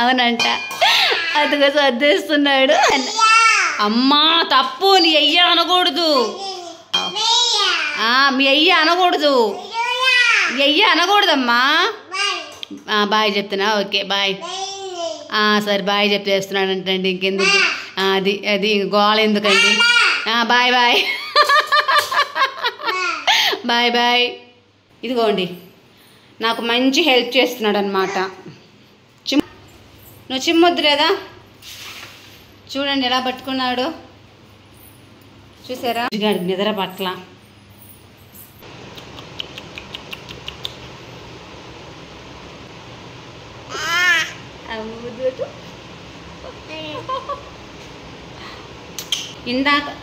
అవునంట, అదిగో సర్దేస్తున్నాడు. అమ్మా తప్పు, నీ అయ్య అనకూడదు, మీ అయ్య అనకూడదు, మీ అయ్య అనకూడదమ్మా. బాయ్ చెప్తున్నా, ఓకే బాయ్. సరే బాయ్ చెప్పేస్తున్నాడు అంటండి, ఇంకెందుకు అది అది గోళ ఎందుకండి. Bye bye bye bye. ఇదిగోండి నాకు మంచి హెల్ప్ చేస్తున్నాడు అనమాట. నువ్వు చిమ్మొద్దు లేదా, చూడండి ఎలా పట్టుకున్నాడు, చూసారా. నిద్ర పట్ల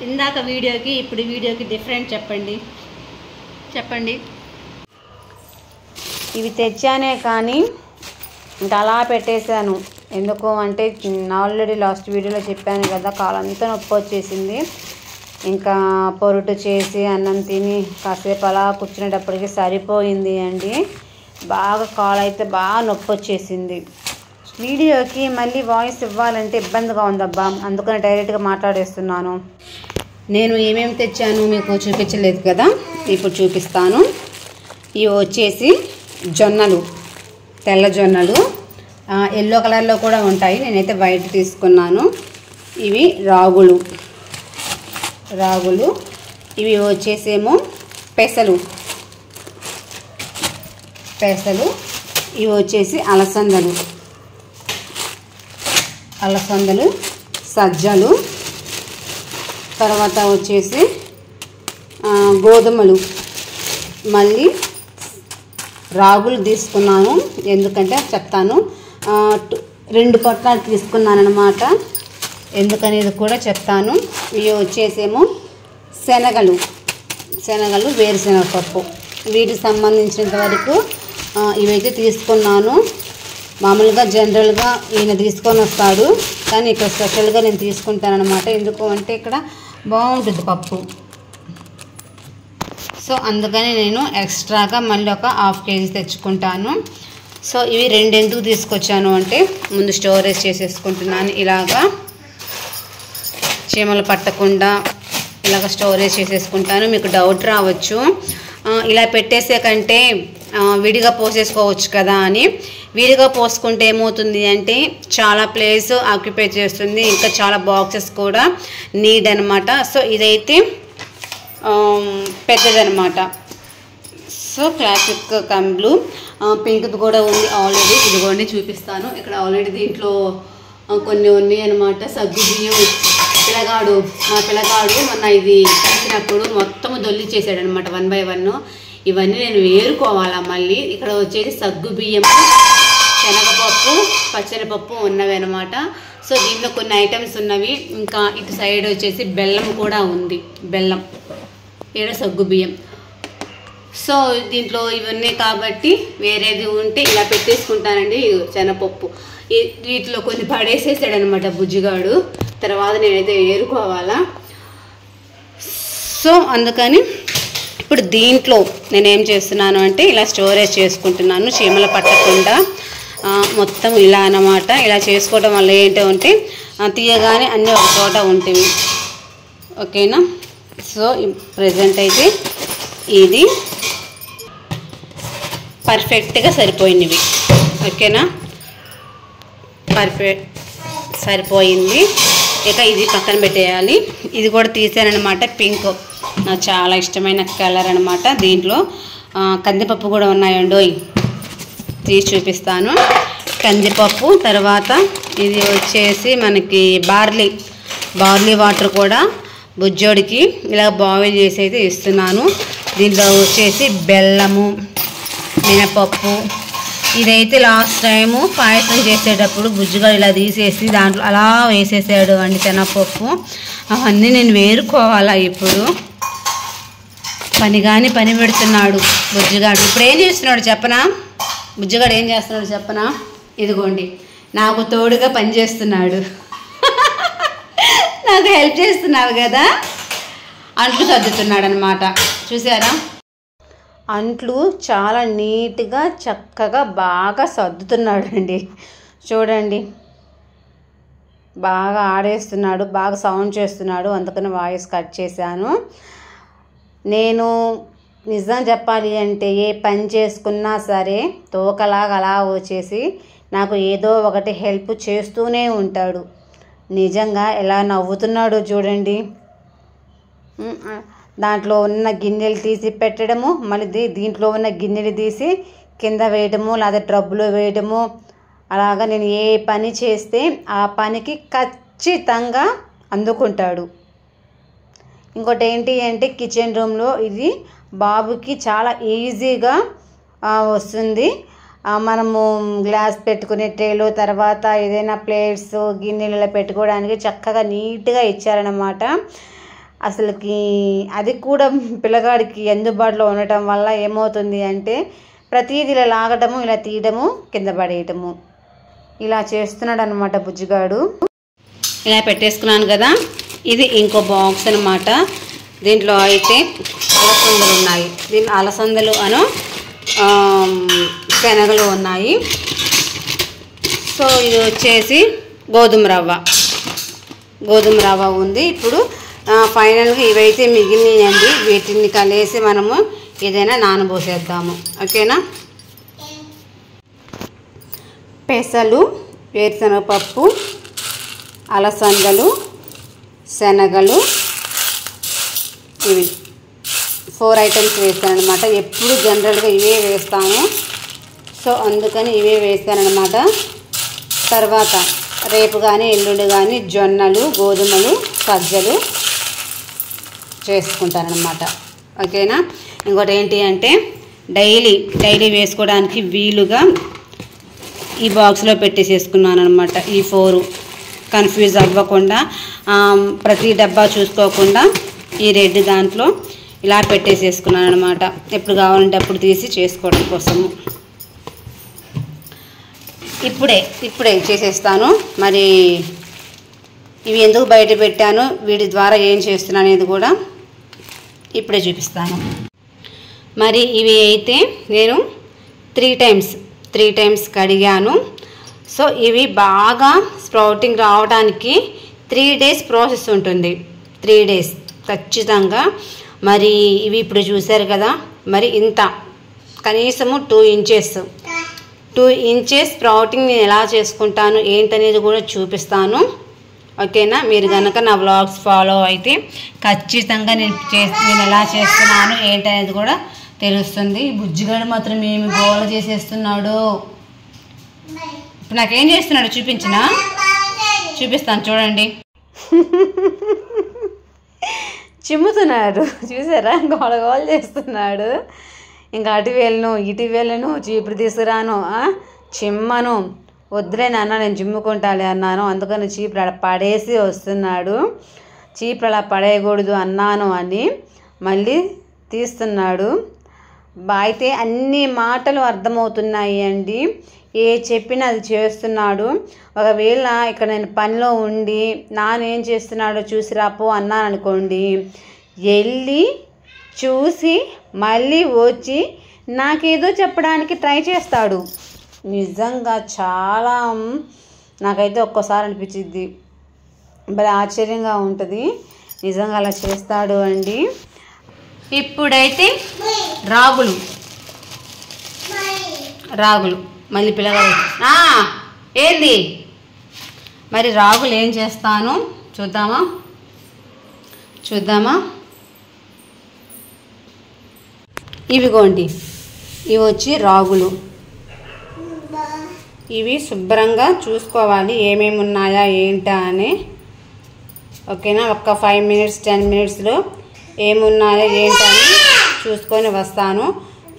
ఇందాక వీడియోకి ఇప్పుడు వీడియోకి డిఫరెంట్ చెప్పండి. ఇవి తెచ్చానే కానీ ఇంకా అలా పెట్టేశాను. ఎందుకు అంటే ఆల్రెడీ లాస్ట్ వీడియోలో చెప్పాను కదా, కాలంతా నొప్పి వచ్చేసింది. ఇంకా పొరుటు చేసి అన్నం తిని కాసేపు అలా కూర్చునేటప్పటికి సరిపోయింది అండి. బాగా కాలు అయితే బాగా నొప్పి వచ్చేసింది. వీడియోకి మళ్ళీ వాయిస్ ఇవ్వాలంటే ఇబ్బందిగా ఉందబ్బా, అందుకని డైరెక్ట్గా మాట్లాడేస్తున్నాను. నేను ఏమేమి తెచ్చాను మీకు చూపించలేదు కదా, ఇప్పుడు చూపిస్తాను. ఇవి వచ్చేసి జొన్నలు, తెల్ల జొన్నలు, ఎల్లో కలర్లో కూడా ఉంటాయి, నేనైతే వైట్ తీసుకున్నాను. ఇవి రాగులు, ఇవి వచ్చేసేమో పెసలు, ఇవి వచ్చేసి అలసందలు, సజ్జలు, తర్వాత వచ్చేసి గోధుమలు, మళ్ళీ రాగులు తీసుకున్నాను. ఎందుకంటే చెప్తాను, 2 పొట్లాలు తీసుకున్నాను అనమాట, ఎందుకనేది కూడా చెప్తాను. ఇవి వచ్చేసేమో శనగలు, వేరుశనగ పప్పు, వీటికి సంబంధించినంత వరకు ఇవైతే తీసుకున్నాను. మామూలుగా జనరల్గా ఈయన తీసుకొని వస్తాడు, కానీ ఇక్కడ స్పెషల్గా నేను తీసుకుంటాను అనమాట. ఎందుకు అంటే ఇక్కడ బాగుంటుంది పప్పు, సో అందుకని నేను ఎక్స్ట్రాగా మళ్ళీ ఒక 1/2 kg తెచ్చుకుంటాను. సో ఇవి 2 ఎందుకు తీసుకొచ్చాను అంటే, ముందు స్టోరేజ్ చేసేసుకుంటున్నాను. ఇలాగా చీమలు పట్టకుండా ఇలాగ స్టోరేజ్ చేసేసుకుంటాను. మీకు డౌట్ రావచ్చు, ఇలా పెట్టేసే కంటే విడిగా పోసేసుకోవచ్చు కదా అని. విడిగా పోసుకుంటే ఏమవుతుంది అంటే చాలా ప్లేస్ ఆక్యుపై చేస్తుంది, ఇంకా చాలా బాక్సెస్ కూడా నీడ్ అనమాట. సో ఇదైతే పెద్దదనమాట. సో క్లాసిక్ కంబ్లు, పింక్ది కూడా ఉంది ఆల్రెడీ, ఇదిగోండి చూపిస్తాను. ఇక్కడ ఆల్రెడీ దీంట్లో కొన్ని ఉన్నాయి అనమాట. సగ్గు బియ్యం, మా పిల్లగాడు మొన్న ఇది తీసినప్పుడు మొత్తము దొల్లి చేశాడనమాట 1 by 1. ఇవన్నీ నేను వేరుకోవాలా మళ్ళీ. ఇక్కడ వచ్చేసి సగ్గు బియ్యం, శనగపప్పు, పచ్చనిపప్పు ఉన్నవి అనమాట. సో దీంట్లో కొన్ని ఐటమ్స్ ఉన్నవి. ఇంకా ఇటు సైడ్ వచ్చేసి బెల్లం కూడా ఉంది, బెల్లం, ఇక్కడ సగ్గు బియ్యం. సో దీంట్లో ఇవన్నీ కాబట్టి వేరేది ఉంటే ఇలా పెట్టేసుకుంటానండి. శనగపప్పు వీటిలో కొన్ని పడేసేసాడనమాట బుజ్జిగాడు, తర్వాత నేనైతే ఏరుకోవాలా. సో అందుకని ఇప్పుడు దీంట్లో నేనేం చేస్తున్నాను అంటే ఇలా స్టోరేజ్ చేసుకుంటున్నాను, చీమలు పట్టకుండా మొత్తం ఇలా అన్నమాట. ఇలా చేసుకోవడం వల్ల ఏంటంటే తీయగానే అన్నీ ఒక చోట ఉంటాయి, ఓకేనా. సో ప్రజెంట్ అయితే ఇది పర్ఫెక్ట్గా సరిపోయినవి, ఓకేనా, పర్ఫెక్ట్ సరిపోయింది. ఇక ఇది పక్కన పెట్టేయాలి. ఇది కూడా తీసానమాట, పింక్, నాకు చాలా ఇష్టమైన కలర్ అనమాట. దీంట్లో కందిపప్పు కూడా ఉన్నాయండి, తీసి చూపిస్తాను. కందిపప్పు, తర్వాత ఇది వచ్చేసి మనకి బార్లీ వాటర్ కూడా బుజ్జోడికి ఇలా బాయిల్ చేసి అయితే ఇస్తున్నాను. దీంట్లో వచ్చేసి బెల్లము, మినపప్పు. ఇదైతే లాస్ట్ టైము పాయసం చేసేటప్పుడు బుజ్జిగా ఇలా తీసేసి దాంట్లో అలా వేసేసాడు అండి శనగపప్పు. అవన్నీ నేను వేరుకోవాలా. ఇప్పుడు పని పెడుతున్నాడు బుజ్జిగాడు. ఇప్పుడు ఏం చేస్తున్నాడు చెప్పనా, బుజ్జిగాడు ఏం చేస్తున్నాడు చెప్పనా, ఇదిగోండి నాకు తోడుగా పని చేస్తున్నాడు. నాకు హెల్ప్ చేస్తున్నావు కదా, అంట్లు సర్దుతున్నాడు అనమాట. చూసారా, అంట్లు చాలా నీట్గా చక్కగా బాగా సర్దుతున్నాడు అండి. చూడండి, బాగా ఆడేస్తున్నాడు, బాగా సౌండ్ చేస్తున్నాడు, అందుకని వాయిస్ కట్ చేశాను. నేను నిజం చెప్పాలి అంటే ఏ పని చేసుకున్నా సరే తోకలాగా అలా వచ్చేసి నాకు ఏదో ఒకటి హెల్ప్ చేస్తూనే ఉంటాడు. నిజంగా ఎలా నవ్వుతున్నాడో చూడండి. దాంట్లో ఉన్న గిన్నెలు తీసి పెట్టడము, మళ్ళీ దీంట్లో ఉన్న గిన్నెలు తీసి కింద వేయడము, లేదా ట్రబ్బులో వేయడము. అలాగా నేను ఏ పని చేస్తే ఆ పనికి ఖచ్చితంగా అందుకుంటాడు. ఇంకోటి ఏంటి అంటే కిచెన్ రూమ్లో ఇది బాబుకి చాలా ఈజీగా వస్తుంది. మనము గ్లాస్ పెట్టుకునే ట్రేలో, తర్వాత ఏదైనా ప్లేట్స్ గిన్నెలలో పెట్టుకోవడానికి చక్కగా నీట్గా ఇచ్చారనమాట. అసలుకి అది కూడా పిల్లగాడికి అందుబాటులో ఉండటం వల్ల ఏమవుతుంది అంటే ప్రతిదీ ఇలా లాగటము, ఇలా తీయడము, కింద పడేయటము, ఇలా చేస్తున్నాడు అనమాట బుజ్జిగాడు. ఇలా పెట్టేసుకున్నాను కదా. ఇది ఇంకో బాక్స్ అనమాట. దీంట్లో అయితే అలసందలు ఉన్నాయి. దీని అలసందలు అను శనగలు ఉన్నాయి. సో ఇది వచ్చేసి గోధుమ రవ్వ ఉంది. ఇప్పుడు ఫైనల్గా ఇవైతే మిగిలినాయండి. వీటిని కలిసి మనము ఏదైనా నానబోసేద్దాము. ఓకేనా. పెసలు, వేరుశనగపప్పు, అలసందలు, శనగలు, ఇవి 4 ఐటమ్స్ వేస్తాను అనమాట. ఎప్పుడు జనరల్గా ఇవే వేస్తాము. సో అందుకని ఇవే వేస్తానమాట. తర్వాత రేపు కానీ ఎల్లుండి కానీ జొన్నలు, గోధుమలు, సజ్జలు చేసుకుంటానమాట. ఓకేనా. ఇంకోటి ఏంటి అంటే డైలీ వేసుకోవడానికి వీలుగా ఈ బాక్స్లో పెట్టేసేసుకున్నాను అనమాట. ఈ 4 కన్ఫ్యూజ్ అవ్వకుండా, ప్రతి డబ్బా చూసుకోకుండా ఈ రెడ్ దాంట్లో ఇలా పెట్టేసేసుకున్నాను అనమాట. ఎప్పుడు కావాలంటే అప్పుడు తీసి చేసుకోవడం కోసము. ఇప్పుడే చేసేస్తాను. మరి ఇవి ఎందుకు బయట పెట్టాను, వీటి ద్వారా ఏం చేస్తున్నాను అనేది కూడా ఇప్పుడే చూపిస్తాను. మరి ఇవి అయితే నేను 3 టైమ్స్ కడిగాను. సో ఇవి బాగా స్ప్రౌటింగ్ రావడానికి 3 డేస్ ప్రాసెస్ ఉంటుంది. 3 డేస్ ఖచ్చితంగా. మరి ఇవి ఇప్పుడు చూశారు కదా. మరి ఇంత కనీసము 2 ఇంచెస్ స్ప్రౌటింగ్ నేను ఎలా చేసుకుంటాను ఏంటనేది కూడా చూపిస్తాను. ఓకేనా. మీరు కనుక నా వ్లాగ్స్ ఫాలో అయితే ఖచ్చితంగా నేను ఎలా చేస్తున్నాను ఏంటనేది కూడా తెలుస్తుంది. బుజ్జిగాడు మాత్రం ఏమి గోల చేసేస్తున్నాడు. ఇప్పుడు నాకేం చేస్తున్నాడు చూపిస్తాను చూడండి. చిమ్ముతున్నాడు చూసారా, గోల చేస్తున్నాడు. ఇంకా అటు వెళ్ళను చీపురు తీసుకురాను, చిమ్మను. వద్దులే నాన్న నేను చిమ్ముకుంటాలే అన్నాను. అందుకని చీపురు అలా పడేసి వస్తున్నాడు. చీపురు అలా పడేయకూడదు అన్నాను అని మళ్ళీ తీస్తున్నాడు. అయితే అన్ని మాటలు అర్థమవుతున్నాయి అండి. ఏ చెప్పినా అది చేస్తున్నాడు. ఒకవేళ ఇక్కడ నేను పనిలో ఉండి నానేం చేస్తున్నాడో చూసి రాపో అన్నాను అనుకోండి, వెళ్ళి చూసి మళ్ళీ వచ్చి నాకేదో చెప్పడానికి ట్రై చేస్తాడు. నిజంగా చాలా నాకైతే ఒక్కోసారి అనిపించింది, భలే ఆశ్చర్యంగా ఉంటుంది. నిజంగా అలా చేస్తాడు అండి. ఇప్పుడైతే రాగులు మళ్ళీ పిల్లగాడు ఏంది మరి రాగులు ఏం చేస్తాను చూద్దామా. ఇవిగోండి, ఇవి వచ్చి రాగులు. ఇవి శుభ్రంగా చూసుకోవాలి ఏమేమి ఉన్నాయా ఏంటా అని. ఓకేనా. ఒక్క 5 మినిట్స్ 10 మినిట్స్లో ఏమున్నాయో ఏంటని చూసుకొని వస్తాను.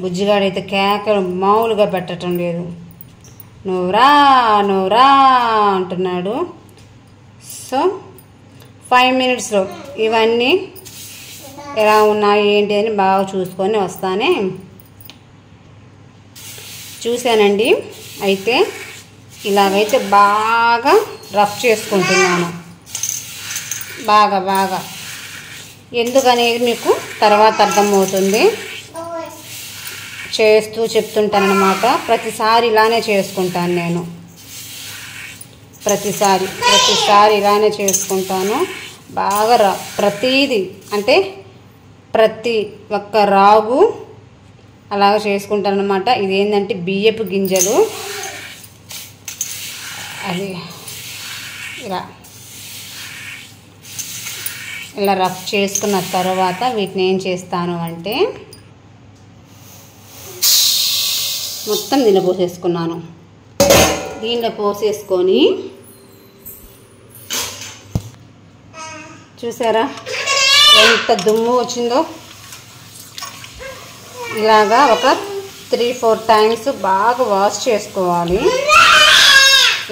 బుజ్జిగాడైతే కేకలు మామూలుగా పెట్టడం లేదు. నువ్వురా అంటున్నాడు. సో 5 మినిట్స్లో ఇవన్నీ ఎలా ఉన్నాయి ఏంటి అని బాగా చూసుకొని వస్తానే. చూశానండి. అయితే ఇలాగైతే బాగా రఫ్ చేసుకుంటున్నాను. బాగా ఎందుకనేది మీకు తర్వాత అర్థమవుతుంది. చేస్తూ చెప్తుంటానన్నమాట. ప్రతిసారి ఇలానే చేసుకుంటాను నేను. ప్రతిసారి ఇలానే చేసుకుంటాను. బాగా ప్రతిదీ అంటే ప్రతి ఒక్క రాగు అలాగ చేసుకుంటాను అన్నమాట. ఇదేంటంటే బియ్యపు గింజలు. అది ఇలా రఫ్ చేసుకున్న తర్వాత వీటిని ఏం చేస్తాను అంటే మొత్తం దీనిలో పోసేసుకున్నాను. దీనిలో పోసేసుకొని చూసారా ఎంత దుమ్ము వచ్చిందో. ఇలాగా ఒక 3-4 టైమ్స్ బాగా వాష్ చేసుకోవాలి.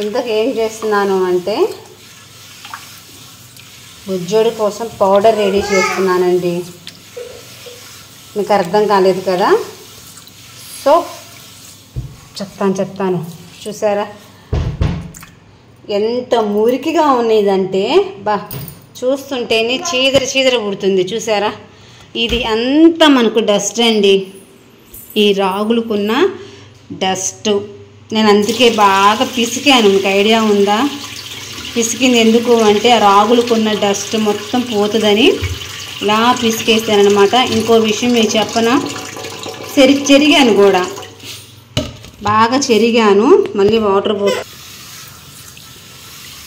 ఇంతకు ఏం చేస్తున్నాను అంటే బుజ్జోడి కోసం పౌడర్ రెడీ చేస్తున్నానండి. మీకు అర్థం కాలేదు కదా, సో చెప్తాను. చూసారా ఎంత మురికిగా ఉన్నదంటే చూస్తుంటేనే చీదర పుడుతుంది. చూసారా ఇది అంతా మనకు డస్ట్ అండి, ఈ రాగులకున్న డస్ట్. నేను అందుకే బాగా పిసికాను. మీకు ఐడియా ఉందా? పిసికింది ఎందుకు అంటే ఆ రాగులకున్న డస్ట్ మొత్తం పోతుందని ఇలా పిసికేస్తానమాట. ఇంకో విషయం మీకు చెప్పనా, చెరిగాను కూడా, బాగా చెరిగాను. మళ్ళీ వాటర్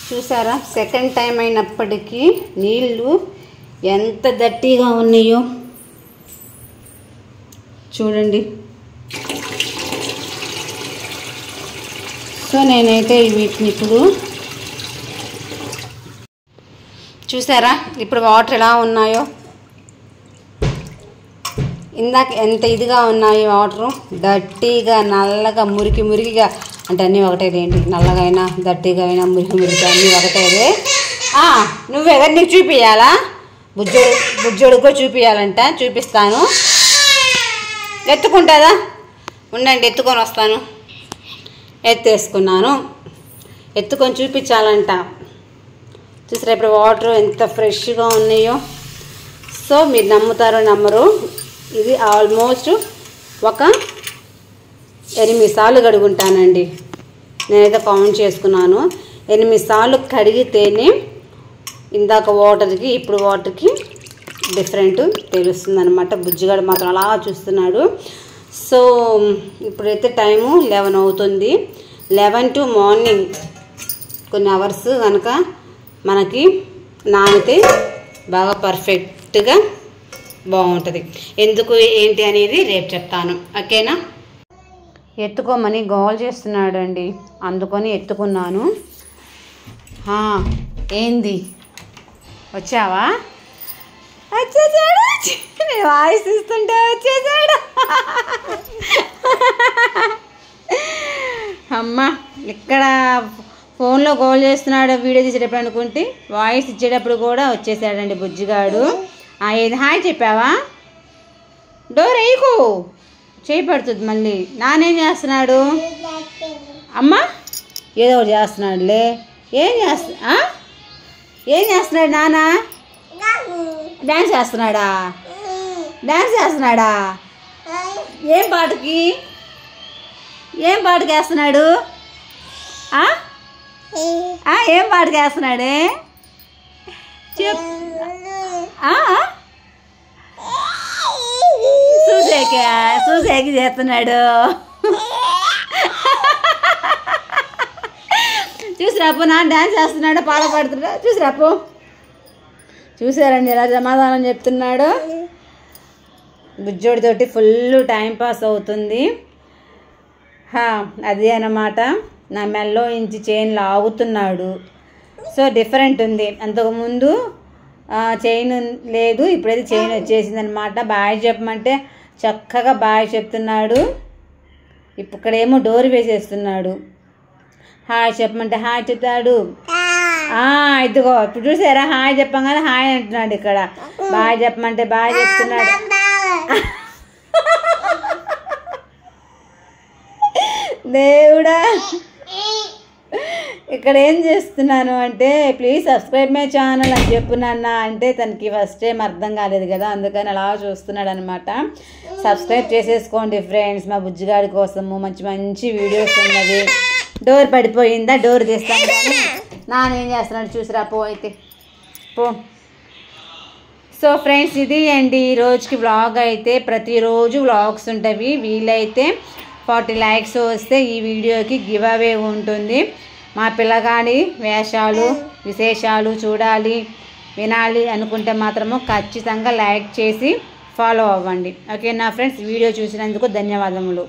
చూసారా సెకండ్ టైం అయినప్పటికీ నీళ్ళు ఎంత దట్టిగా ఉన్నాయో చూడండి. సో నేనైతే వీటిని ఇప్పుడు చూసారా ఇప్పుడు వాటర్ ఎలా ఉన్నాయో, ఇందాక ఎంత ఇదిగా ఉన్నాయి వాటరు, దట్టిగా నల్లగా మురికిగా అంటే అన్నీ ఒకటేదేంటి, నల్లగా అయినా దట్టిగా అయినా మురికి అన్నీ ఒకటేదే. నువ్వెవరు నీకు చూపించాలా? బుజ్జోడు కూడా చూపించాలంట. చూపిస్తాను. ఎత్తుకుంటుందా? ఉండండి ఎత్తుకొని వస్తాను. ఎత్తేసుకున్నాను. ఎత్తుకొని చూపించాలంట. చూసారా ఇప్పుడు వాటర్ ఎంత ఫ్రెష్గా ఉన్నాయో. సో మీరు నమ్ముతారో నమ్మరు, ఇది ఆల్మోస్ట్ ఒక 8 సార్లు కడుగుంటానండి. నేనైతే కౌంట్ చేసుకున్నాను. 8 సార్లు కడిగితేనే ఇందాక వాటర్కి ఇప్పుడు వాటర్కి డిఫరెంట్ తెలుస్తుంది అనమాట. బుజ్జిగాడు మాత్రం అలా చూస్తున్నాడు. సో ఇప్పుడైతే టైము 11 అవుతుంది. 11 to మార్నింగ్ కొన్ని అవర్స్ కనుక మనకి నానితే బాగా పర్ఫెక్ట్గా బాగుంటుంది. ఎందుకు ఏంటి అనేది రేపు చెప్తాను, ఓకేనా? ఎత్తుకోమని గోల్ చేస్తున్నాడు అండి, అందుకొని ఎత్తుకున్నాను. ఏంది వచ్చావా? వచ్చేసాడు. నేను వాయిస్ ఇస్తుంటే వచ్చేసాడు. అమ్మ ఇక్కడ ఫోన్లో గోల్ చేస్తున్నాడు, వీడియో తీసేటప్పుడు అనుకుంటే వాయిస్ ఇచ్చేటప్పుడు కూడా వచ్చేసాడండి బుజ్జిగాడు. ఏది హాయ్ చెప్పావా? డోర్ వేయకు, చేయి పడుతుంది మళ్ళీ. నానేం చేస్తున్నాడు? అమ్మ ఏదో ఒకటి చేస్తున్నాడులే. ఏం చేస్తున్నాడు నాన్న? డ్యాన్స్ చేస్తున్నాడా? ఏం పాటకి వేస్తున్నాడు? ఏం పాటకి వేస్తున్నాడే? చూసేకి చేస్తున్నాడు. చూసిరాపు నా డ్యాన్స్ చేస్తున్నాడు, పాట పాడుతున్నాడు. చూసిరాపు. చూసారండి ఎలా సమాధానం చెప్తున్నాడు. బుజ్జోడితోటి ఫుల్ టైంపాస్ అవుతుంది. అది అన్నమాట. నా మెల్లో ఇంచి చైన్ లాగుతున్నాడు. సో డిఫరెంట్ ఉంది. అంతకుముందు చైన్ లేదు, ఇప్పుడైతే చైన్ వచ్చేసింది అనమాట. బాయ్ చెప్పమంటే చక్కగా బాయ్ చెప్తున్నాడు. ఇక్కడేమో డోర్ వేసేస్తున్నాడు. హాయ్ చెప్పమంటే హాయ్ చెప్తాడు. ఇదిగో ఇప్పుడు చూసారా, హాయ్ చెప్పగానే హాయ్ అంటున్నాడు. ఇక్కడ బాయ్ చెప్పమంటే బాయ్ చెప్తున్నాడు. దేవుడా, ఇక్కడ ఏం చేస్తున్నాను అంటే ప్లీజ్ సబ్స్క్రైబ్ మై ఛానల్ అని చెప్పునన్నా అంటే తనకి ఫస్ట్ టైం అర్థం కాలేదు కదా, అందుకని అలా చూస్తున్నాడు అనమాట. సబ్స్క్రైబ్ చేసేసుకోండి ఫ్రెండ్స్, మా బుజ్జిగాడి కోసము మంచి మంచి వీడియోస్ ఉన్నది. డోర్ పడిపోయిందా? డోర్ తీస్తాను కానీ నానేం చేస్తున్నాడు చూసిరా పో అయితే పో. సో ఫ్రెండ్స్ ఇది అండి రోజుకి వ్లాగ్. అయితే ప్రతిరోజు వ్లాగ్స్ ఉంటాయి. వీలైతే 40 likes వస్తే ఈ వీడియోకి గివ్ అవే ఉంటుంది. మా పిల్లగాడి వేషాలు విశేషాలు చూడాలి వినాలి అనుకుంటే మాత్రము ఖచ్చితంగా లైక్ చేసి ఫాలో అవ్వండి. ఓకేనా ఫ్రెండ్స్, వీడియో చూసినందుకు ధన్యవాదములు.